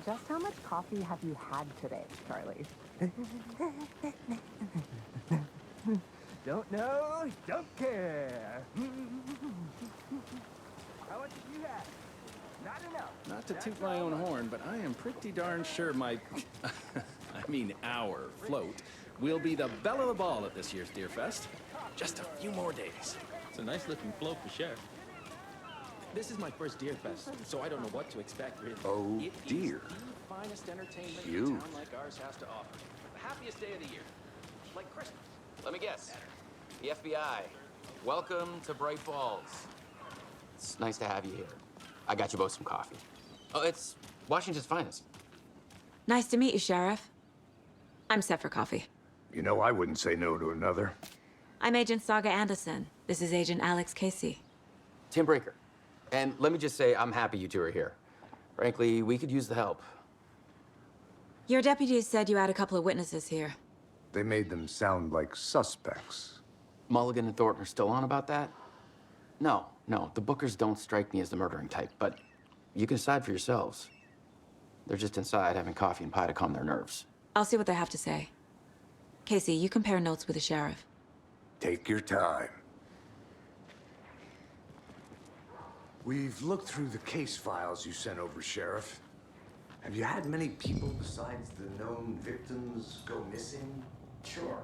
Just how much coffee have you had today, Charlie? Don't know, don't care. How much did you have? Not enough. Not to toot my own horn, but I am pretty darn sure my, our float will be the belle of the ball at this year's Deer Fest. Just a few more days. It's a nice looking float for sure. This is my first Deer Fest, so I don't know what to expect, really. Oh, It dear. is the finest entertainment Cute. a town like ours has to offer. The happiest day of the year. Like Christmas. Let me guess. The FBI. Welcome to Bright Falls. It's nice to have you here. I got you both some coffee. Oh, it's Washington's finest. Nice to meet you, Sheriff. I'm set for coffee. You know, I wouldn't say no to another. I'm Agent Saga Anderson. This is Agent Alex Casey. Tim Breaker. And let me just say, I'm happy you two are here. Frankly, we could use the help. Your deputies said you had a couple of witnesses here. They made them sound like suspects. Mulligan and Thornton are still on about that? No, the Bookers don't strike me as the murdering type, but you can decide for yourselves. They're just inside having coffee and pie to calm their nerves. I'll see what they have to say. Casey, you compare notes with the sheriff. Take your time. We've looked through the case files you sent over, Sheriff. Have you had many people besides the known victims go missing? Sure.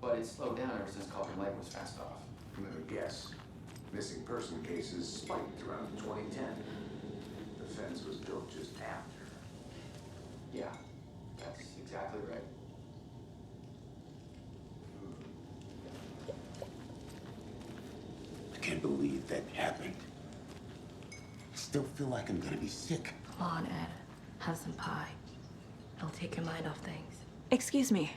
But it's slowed down ever since Calder Lake was fast off. Let me guess. Missing person cases spiked around 2010. The fence was built just after. Yeah, that's exactly right. I can't believe that happened. I still feel like I'm gonna be sick. Come on, Ed. Have some pie. It'll take your mind off things. Excuse me.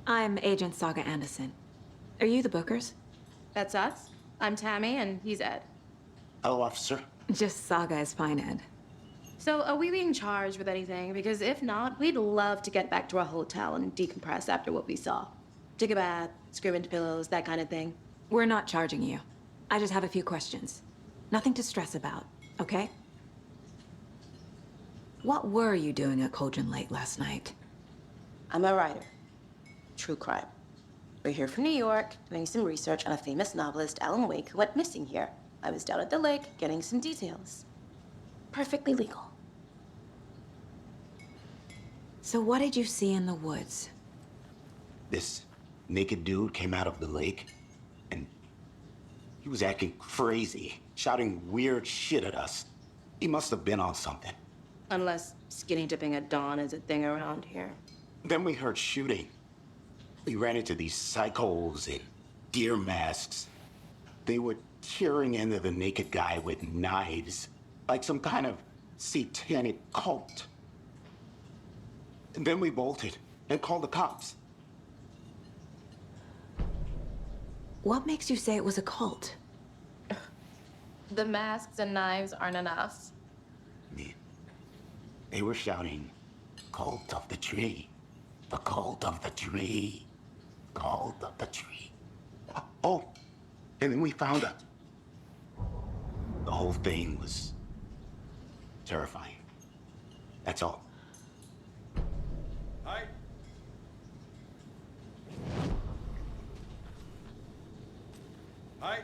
I'm Agent Saga Anderson. Are you the Bookers? That's us. I'm Tammy, and he's Ed. Hello, officer. Just Saga is fine, Ed. So, are we being charged with anything? Because if not, we'd love to get back to our hotel and decompress after what we saw. Take a bath, scream into pillows, that kind of thing. We're not charging you. I just have a few questions. Nothing to stress about, okay? What were you doing at Cauldron Lake last night? I'm a writer. True crime. We're here from New York, doing some research on a famous novelist, Alan Wake, who went missing here. I was down at the lake, getting some details. Perfectly legal. So what did you see in the woods? This naked dude came out of the lake, and he was acting crazy, shouting weird shit at us. He must have been on something. Unless skinny dipping at dawn is a thing around here. Then we heard shooting. We ran into these psychos in deer masks. They were tearing into the naked guy with knives, like some kind of satanic cult. And then we bolted and called the cops. What makes you say it was a cult? The masks and knives aren't enough. They were shouting, "Cult of the tree, the cult of the tree, cult of the tree." Oh, and then we found out. The whole thing was terrifying. That's all. Hi. Hi.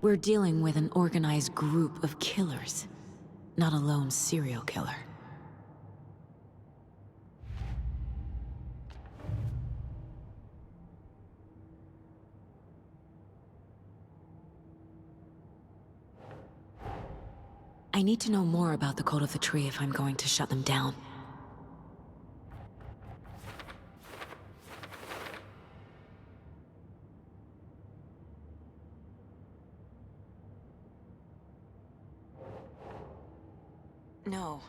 We're dealing with an organized group of killers, not a lone serial killer. I need to know more about the Code of the Tree if I'm going to shut them down. No.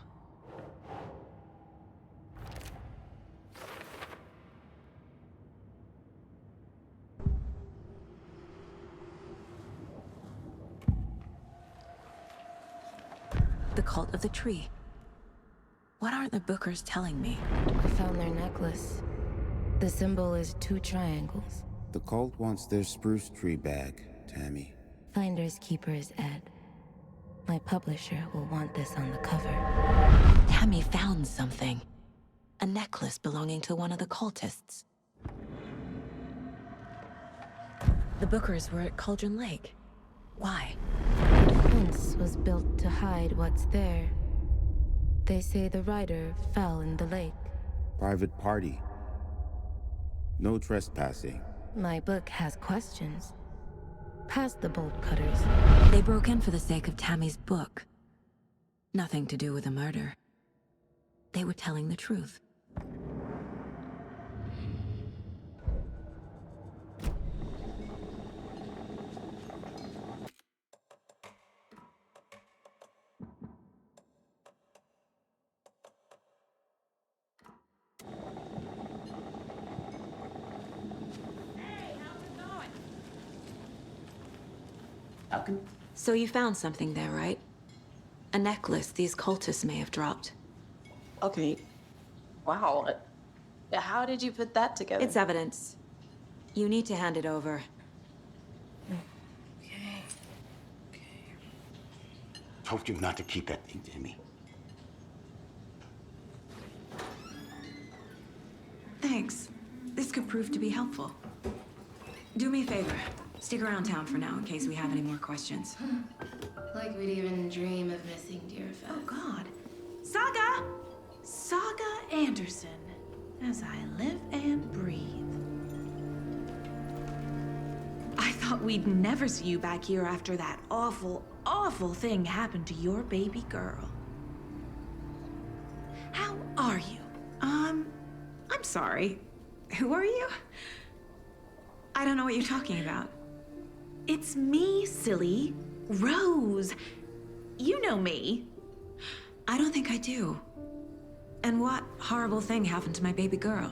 The cult of the tree. What are the Bookers telling me? I found their necklace. The symbol is 2 triangles. The cult wants their spruce tree back, Tammy. Finders keepers, Ed. My publisher will want this on the cover. Tammy found something. A necklace belonging to one of the cultists. The Bookers were at Cauldron Lake. Why? The fence was built to hide what's there. They say the rider fell in the lake. Private party. No trespassing. My book has questions. Past the bolt cutters. They broke in for the sake of Tammy's book. Nothing to do with the murder. They were telling the truth. Vulcan? So you found something there, right? A necklace these cultists may have dropped. Okay. Wow. How did you put that together? It's evidence. You need to hand it over. Told you not to keep that thing, Timmy. Thanks. This could prove to be helpful. Do me a favor. Stick around town for now in case we have any more questions. Like we'd even dream of missing Deerfest. Oh, God. Saga! Saga Anderson. As I live and breathe. I thought we'd never see you back here after that awful, awful thing happened to your baby girl. How are you? I'm sorry. Who are you? I don't know what you're talking about. It's me, silly. Rose. You know me. I don't think I do. And what horrible thing happened to my baby girl?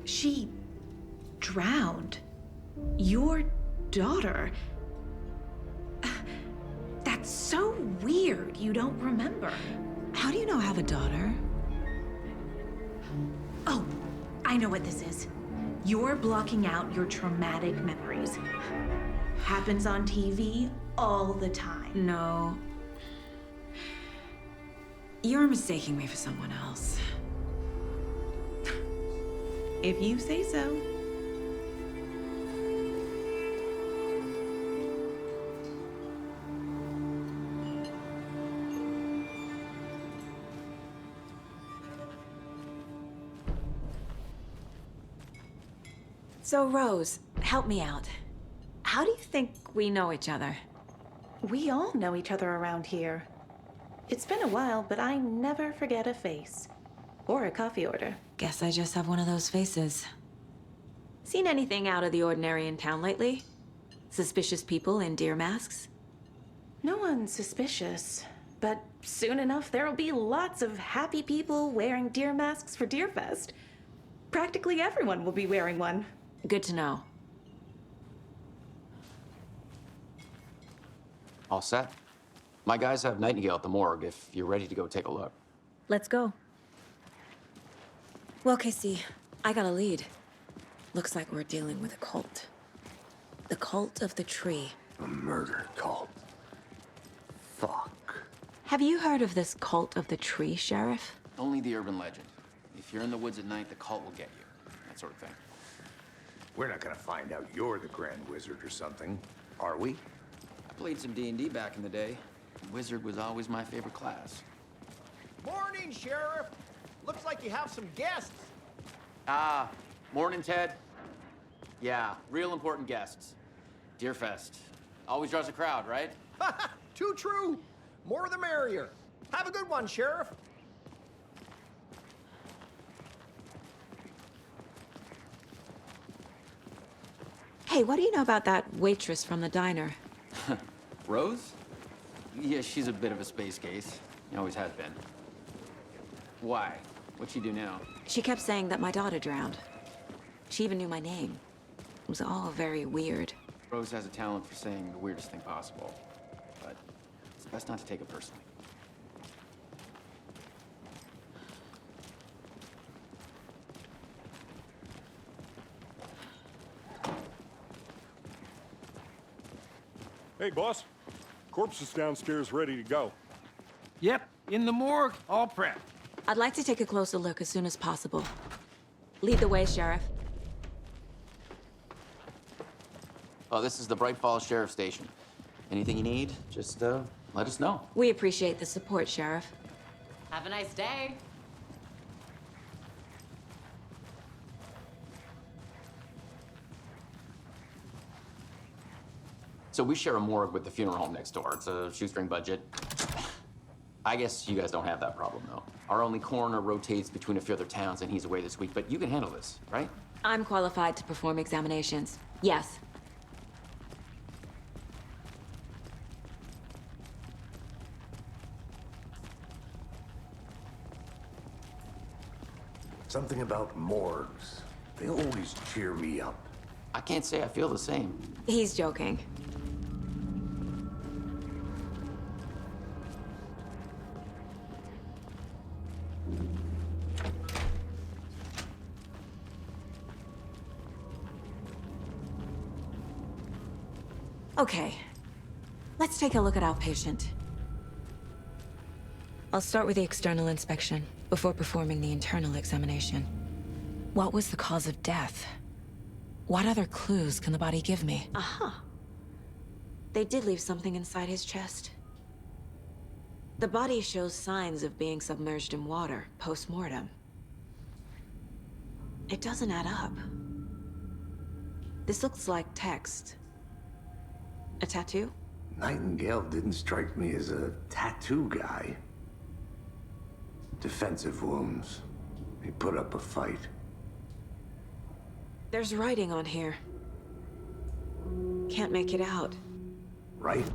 She drowned. Your daughter. That's so weird you don't remember. How do you know I have a daughter? Oh, I know what this is. You're blocking out your traumatic memories. Happens on TV all the time. No. You're mistaking me for someone else. If you say so. So, Rose, help me out. How do you think we know each other? We all know each other around here. It's been a while, but I never forget a face. Or a coffee order. Guess I just have one of those faces. Seen anything out of the ordinary in town lately? Suspicious people in deer masks? No one's suspicious. But soon enough, there'll be lots of happy people wearing deer masks for Deerfest. Practically everyone will be wearing one. Good to know. All set? My guys have Nightingale at the morgue if you're ready to go take a look. Let's go. Well, Casey, I got a lead. Looks like we're dealing with a cult. The cult of the tree. A murder cult. Fuck. Have you heard of this cult of the tree, Sheriff? Only the urban legend. If you're in the woods at night, the cult will get you. That sort of thing. We're not gonna find out you're the Grand Wizard or something, are we? I played some D&D back in the day. Wizard was always my favorite class. Morning, Sheriff. Looks like you have some guests. Ah, morning, Ted. Yeah, real important guests. Deerfest. Always draws a crowd, right? Too true. More the merrier. Have a good one, Sheriff. Hey, what do you know about that waitress from the diner? Rose? Yeah, she's a bit of a space case. She always has been. Why? What'd she do now? She kept saying that my daughter drowned. She even knew my name. It was all very weird. Rose has a talent for saying the weirdest thing possible. But it's best not to take it personally. Hey, boss. Corpse is downstairs ready to go. Yep, in the morgue, all prepped. I'd like to take a closer look as soon as possible. Lead the way, Sheriff. Oh, this is the Bright Falls Sheriff Station. Anything you need, just let us know. We appreciate the support, Sheriff. Have a nice day. So we share a morgue with the funeral home next door. It's a shoestring budget. I guess you guys don't have that problem, though. Our only coroner rotates between a few other towns, and he's away this week, but you can handle this, right? I'm qualified to perform examinations. Yes. Something about morgues. They always cheer me up. I can't say I feel the same. He's joking. Okay, let's take a look at our patient. I'll start with the external inspection before performing the internal examination. What was the cause of death? What other clues can the body give me? Aha. They did leave something inside his chest. The body shows signs of being submerged in water post-mortem. It doesn't add up. This looks like text. A tattoo? Nightingale didn't strike me as a tattoo guy. Defensive wounds. He put up a fight. There's writing on here. Can't make it out. Right?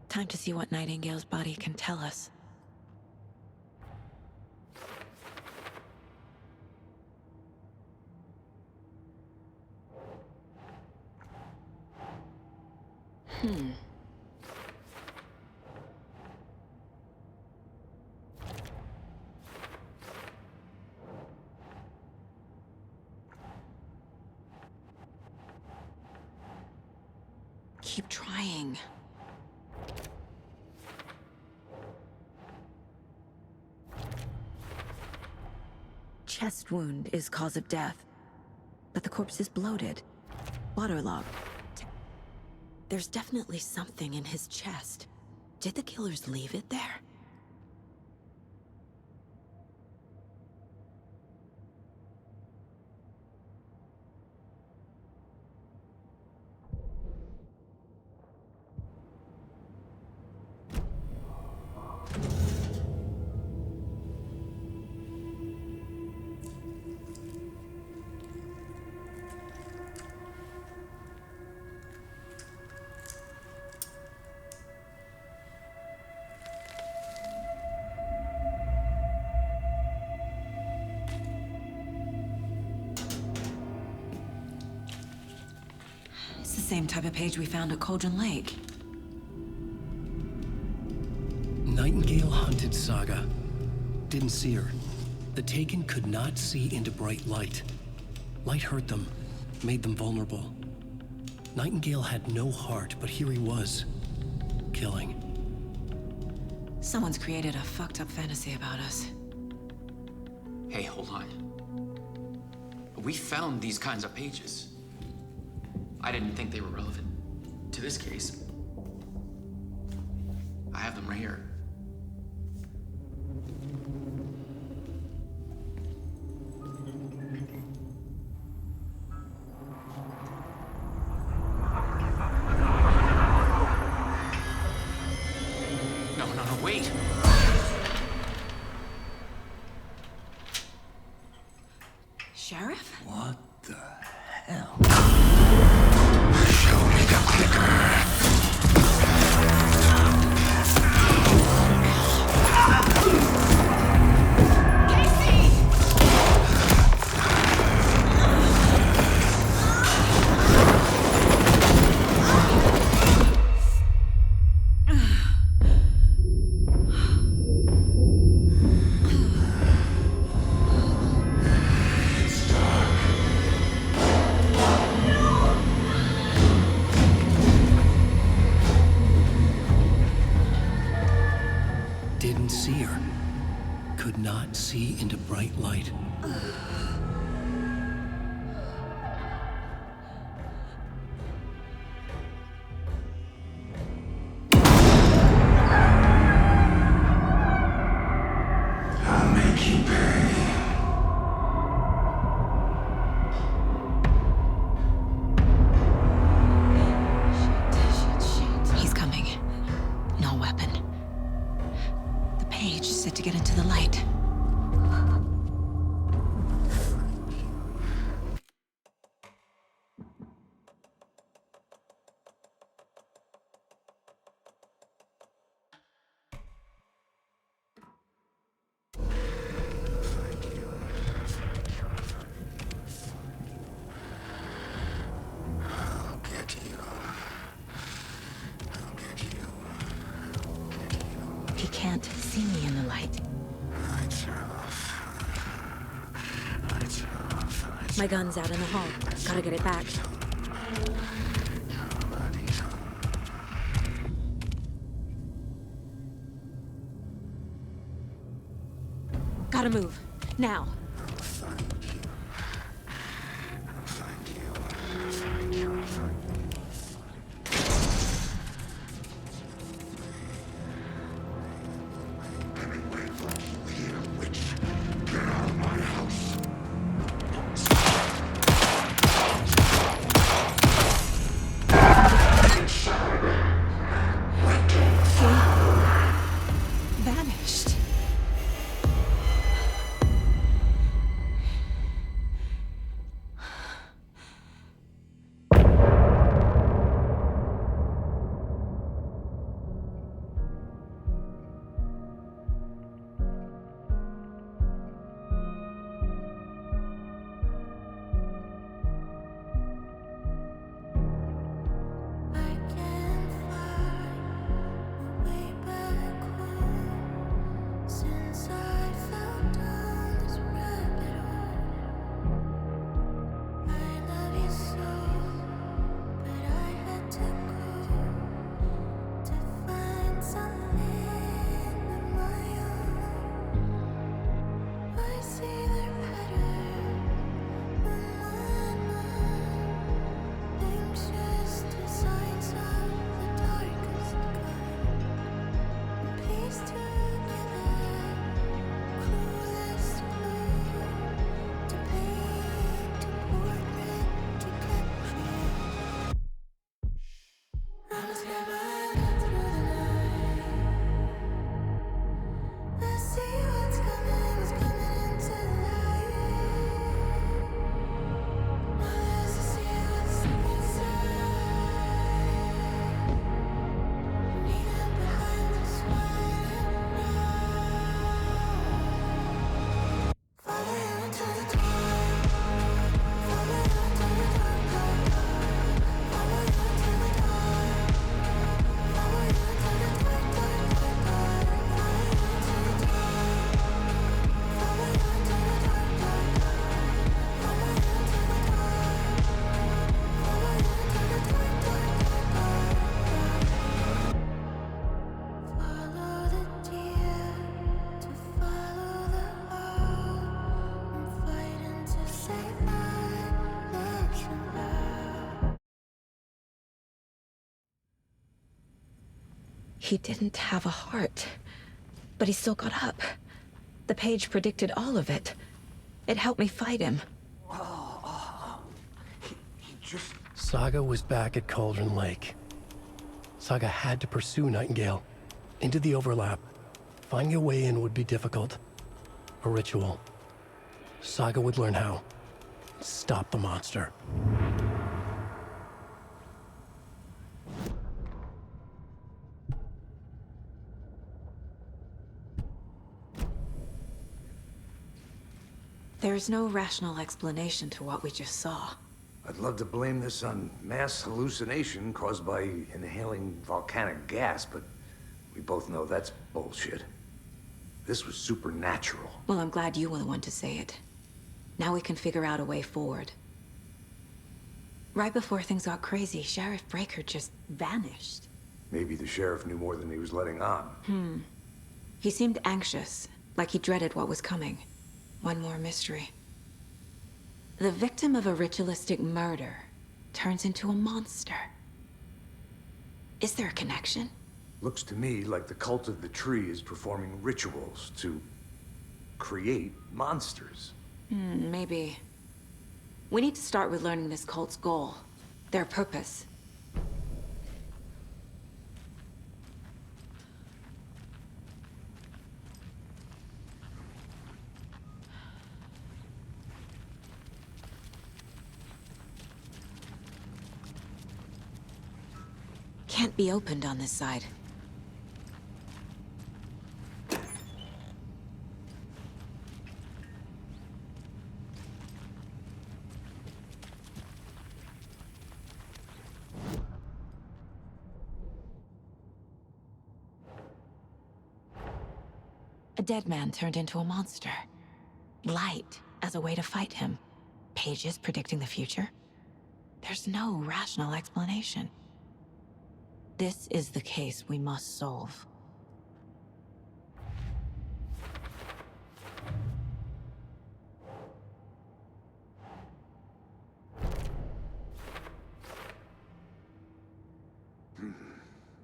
Time to see what Nightingale's body can tell us. Keep trying. Chest wound is cause of death, but the corpse is bloated, waterlogged. There's definitely something in his chest. Did the killers leave it there? It's the same type of page we found at Cauldron Lake. Nightingale hunted Saga. Didn't see her. The Taken could not see into bright light. Light hurt them, made them vulnerable. Nightingale had no heart, but here he was, killing. Someone's created a fucked up fantasy about us. Hey, hold on. We found these kinds of pages. I didn't think they were relevant to this case. I have them right here. no, wait. Sheriff? What the hell? Show me the clicker. Didn't see her. Could not see into bright light. I'll make you pay. He's coming. No weapon. The page said to get into the light. I'll get you. I'll get you. He can't see me in the light. Lights are off. Lights are off. My gun's out in the hall. Gotta get it back. Nobody's home. Gotta move. Now. I'll find you. I'll find you. I'll find you. I'll find you. Get out of my house. Vanished. He didn't have a heart, but he still got up. The page predicted all of it. It helped me fight him. Saga was back at Cauldron Lake. Saga had to pursue Nightingale. Into the overlap. Finding a way in would be difficult. A ritual. Saga would learn how. Stop the monster. There's no rational explanation to what we just saw. I'd love to blame this on mass hallucination caused by inhaling volcanic gas, but we both know that's bullshit. This was supernatural. Well, I'm glad you were the one to say it. Now we can figure out a way forward. Right before things got crazy, Sheriff Breaker just vanished. Maybe the sheriff knew more than he was letting on. He seemed anxious, like he dreaded what was coming. One more mystery. The victim of a ritualistic murder turns into a monster. Is there a connection? Looks to me like the cult of the tree is performing rituals to create monsters. Maybe. We need to start with learning this cult's goal, their purpose. Can't be opened on this side. A dead man turned into a monster. Light as a way to fight him. Pages predicting the future? There's no rational explanation. This is the case we must solve.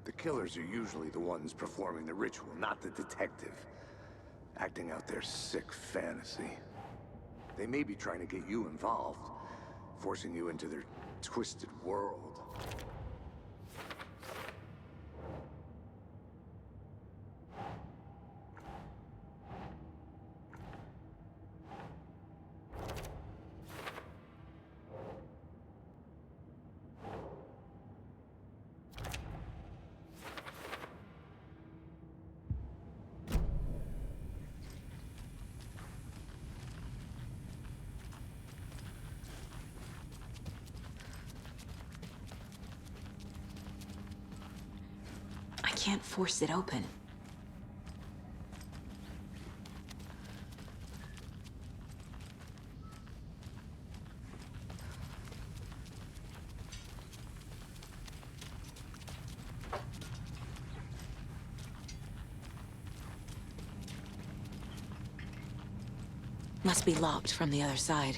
The killers are usually the ones performing the ritual, not the detective. Acting out their sick fantasy. They may be trying to get you involved, forcing you into their twisted world. I can't force it open. Must be locked from the other side.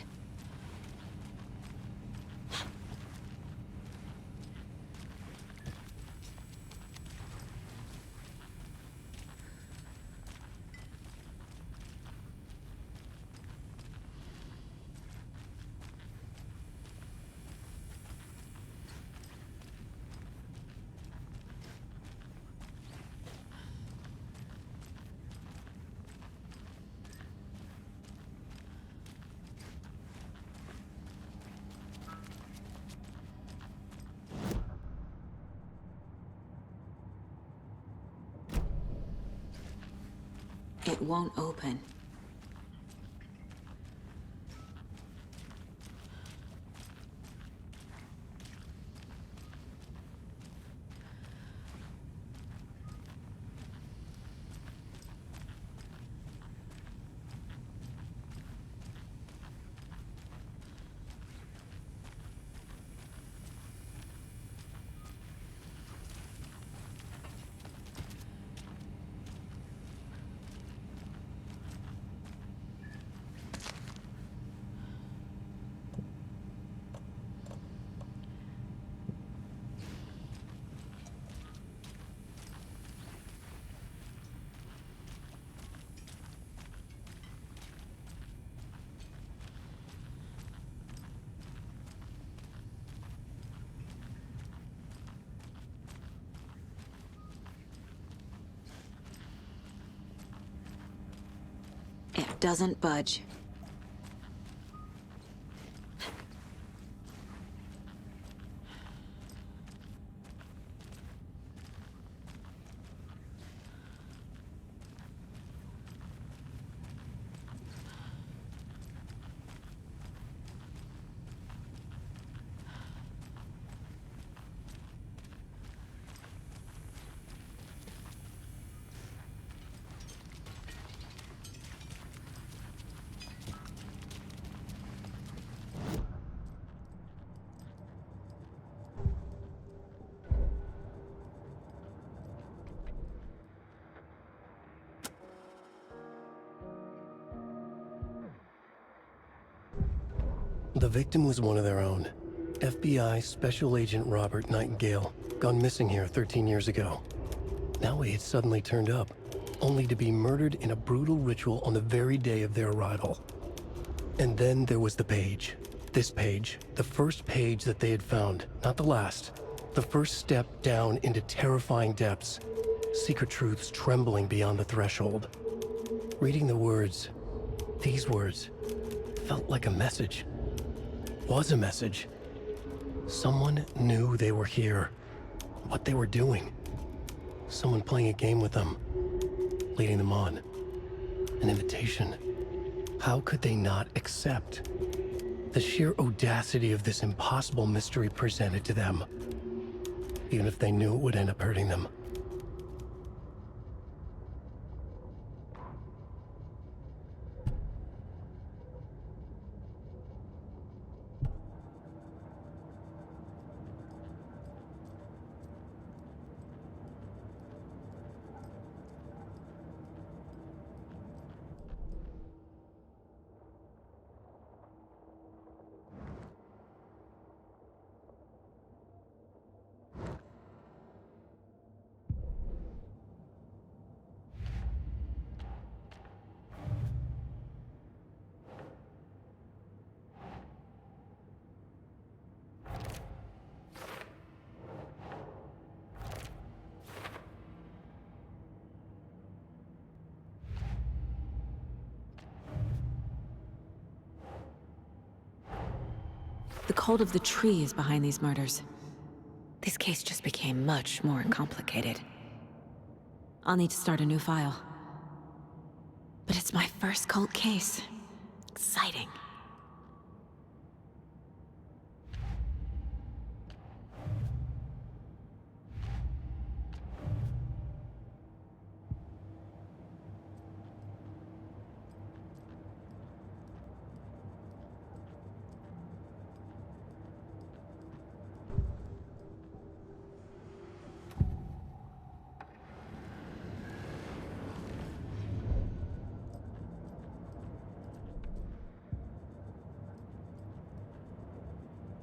It won't open. doesn't budge. The victim was one of their own. FBI Special Agent Robert Nightingale, gone missing here 13 years ago. Now he had suddenly turned up, only to be murdered in a brutal ritual on the very day of their arrival. And then there was the page. This page, the first page that they had found, not the last. The first step down into terrifying depths. Secret truths trembling beyond the threshold. Reading the words, these words, felt like a message. Was a message. Someone knew they were here, what they were doing. Someone playing a game with them, leading them on. An invitation. How could they not accept? The sheer audacity of this impossible mystery presented to them, even if they knew it would end up hurting them. The cult of the tree is behind these murders. This case just became much more complicated. I'll need to start a new file. But it's my first cult case. Exciting.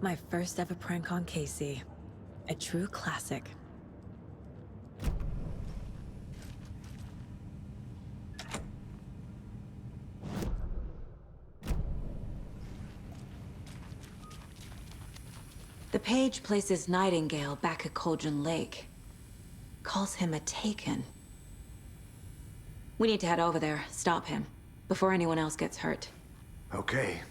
My first ever prank on Casey. A true classic. The page places Nightingale back at Cauldron Lake. Calls him a Taken. We need to head over there, stop him, before anyone else gets hurt. Okay.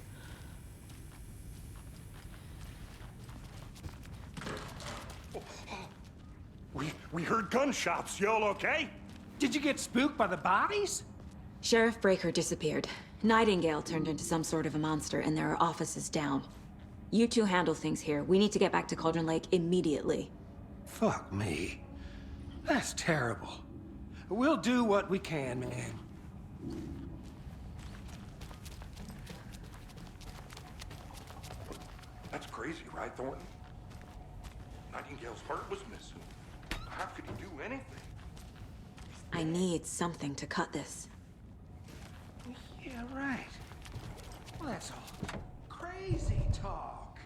We heard gunshots. Y'all okay? Did you get spooked by the bodies? Sheriff Breaker disappeared. Nightingale turned into some sort of a monster, and there are offices down. You two handle things here. We need to get back to Cauldron Lake immediately. Fuck me. That's terrible. We'll do what we can, man. That's crazy, right, Thornton? Nightingale's heart was missing. How could he do anything? I need something to cut this. Yeah, right. Well, that's all crazy talk.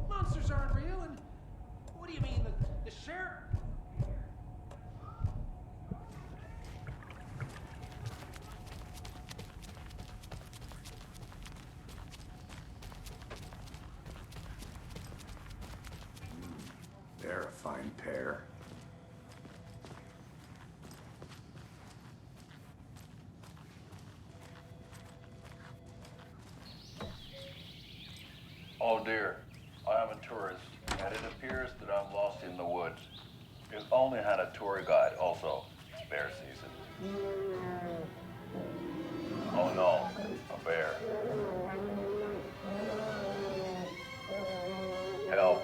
Monsters aren't real, and what do you mean, the sheriff? They're a fine pair. dear. I am a tourist, and it appears that I'm lost in the woods. It only had a tour guide, also. Bear season. Oh no, a bear. Help.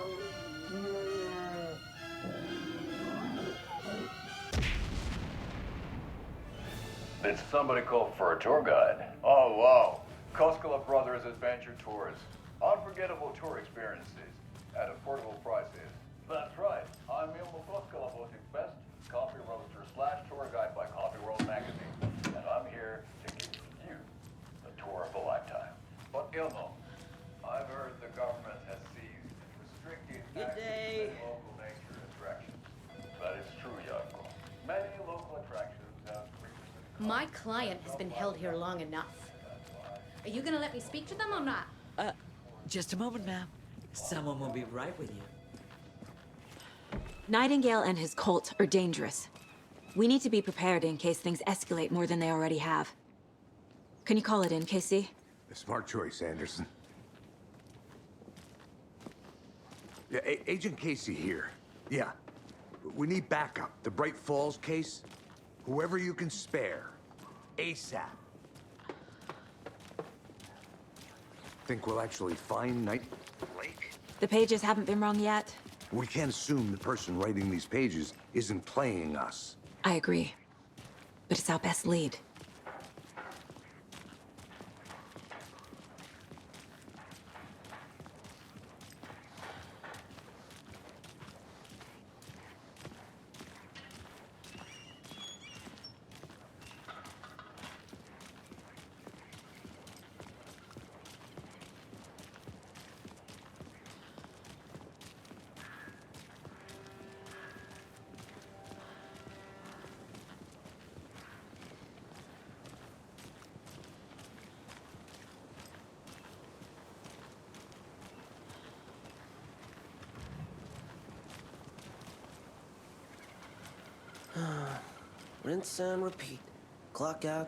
Did somebody call for a tour guide? Oh, wow. Koskela Brothers Adventure Tours. Unforgettable tour experiences at affordable prices. That's right. I'm Ilmo Koskela Voting Best Coffee Roaster / tour guide by Coffee World Magazine. And I'm here to give you the tour of a lifetime. But Ilmo, I've heard the government has seized and restricted access to local nature attractions. That is true, Yako. Many local attractions have My client has been held here long enough. Are you gonna let me speak to them or not? Just a moment, ma'am. Someone will be right with you. Nightingale and his cult are dangerous. We need to be prepared in case things escalate more than they already have. Can you call it in, KC? A smart choice, Anderson. Yeah, Agent Casey here. Yeah. We need backup. The Bright Falls case. Whoever you can spare. ASAP. Think we'll actually find Night Lake? The pages haven't been wrong yet. We can't assume the person writing these pages isn't playing us. I agree. But it's our best lead. Rinse and repeat. Clock out,